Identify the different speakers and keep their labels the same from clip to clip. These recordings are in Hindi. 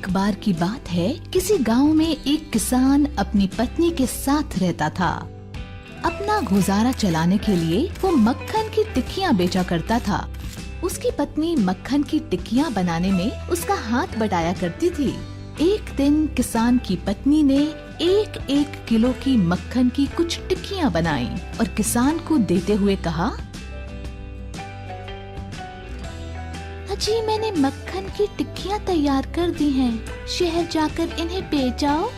Speaker 1: एक बार की बात है, किसी गांव में एक किसान अपनी पत्नी के साथ रहता था। अपना गुजारा चलाने के लिए वो मक्खन की टिक्कियाँ बेचा करता था। उसकी पत्नी मक्खन की टिक्कियाँ बनाने में उसका हाथ बटाया करती थी। एक दिन किसान की पत्नी ने 1-1 किलो की मक्खन की कुछ टिक्कियाँ बनाई और किसान को देते हुए कहा, अजी मैंने मक्खन की टिक्कियाँ तैयार कर दी हैं, शहर जाकर इन्हें बेच आओ।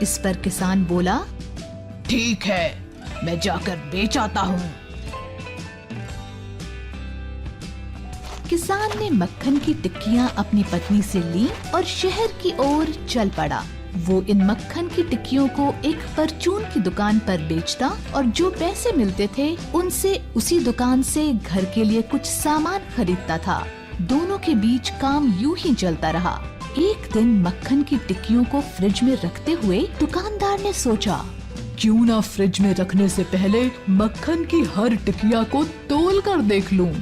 Speaker 1: इस पर किसान बोला,
Speaker 2: ठीक है, मैं जाकर बेच आता हूँ।
Speaker 1: किसान ने मक्खन की टिक्कियाँ अपनी पत्नी से ली और शहर की ओर चल पड़ा। वो इन मक्खन की टिक्कियों को एक परचून की दुकान पर बेचता और जो पैसे मिलते थे उनसे उसी दुकान से घर के लिए कुछ सामान खरीदता था। दोनों के बीच काम यूं ही चलता रहा। एक दिन मक्खन की टिक्कियों को फ्रिज में रखते हुए दुकानदार ने सोचा,
Speaker 2: क्यों ना फ्रिज में रखने से पहले मक्खन की हर टिकिया को तोल कर देख लूं।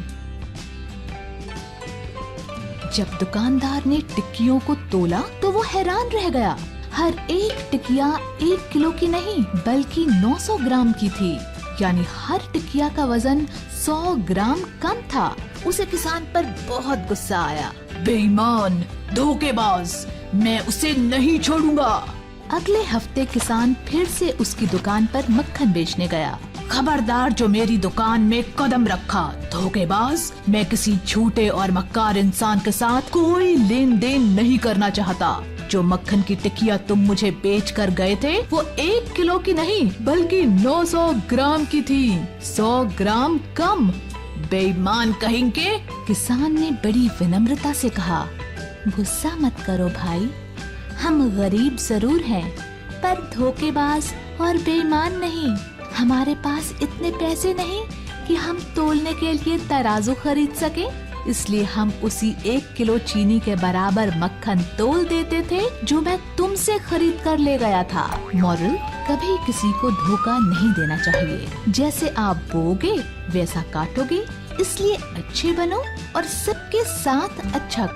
Speaker 1: जब दुकानदार ने टिक्कियों को तोला तो वो हैरान रह गया। हर एक टिकिया 1 किलो की नहीं बल्कि 900 ग्राम की थी, यानी हर टिकिया का वजन 100 ग्राम कम था। उसे किसान पर बहुत गुस्सा आया।
Speaker 2: बेईमान, धोखेबाज, मैं उसे नहीं छोड़ूंगा।
Speaker 1: अगले हफ्ते किसान फिर से उसकी दुकान पर मक्खन बेचने गया।
Speaker 2: खबरदार जो मेरी दुकान में कदम रखा, धोखेबाज। मैं किसी झूठे और मक्कार इंसान के साथ कोई लेन देन नहीं करना चाहता। जो मक्खन की टिक्कियाँ तुम मुझे बेच कर गए थे वो 1 किलो की नहीं बल्कि 900 ग्राम की थी, 100 ग्राम कम। बेईमान कहेंगे।
Speaker 1: किसान ने बड़ी विनम्रता से कहा, गुस्सा मत करो भाई, हम गरीब जरूर हैं पर धोखेबाज और बेईमान नहीं। हमारे पास इतने पैसे नहीं कि हम तोलने के लिए तराजू खरीद सके, इसलिए हम उसी 1 किलो चीनी के बराबर मक्खन तोल देते थे जो मैं तुमसे खरीद कर ले गया था। मॉरल, कभी किसी को धोखा नहीं देना चाहिए। जैसे आप बोओगे वैसा काटोगे, इसलिए अच्छे बनो और सबके साथ अच्छा।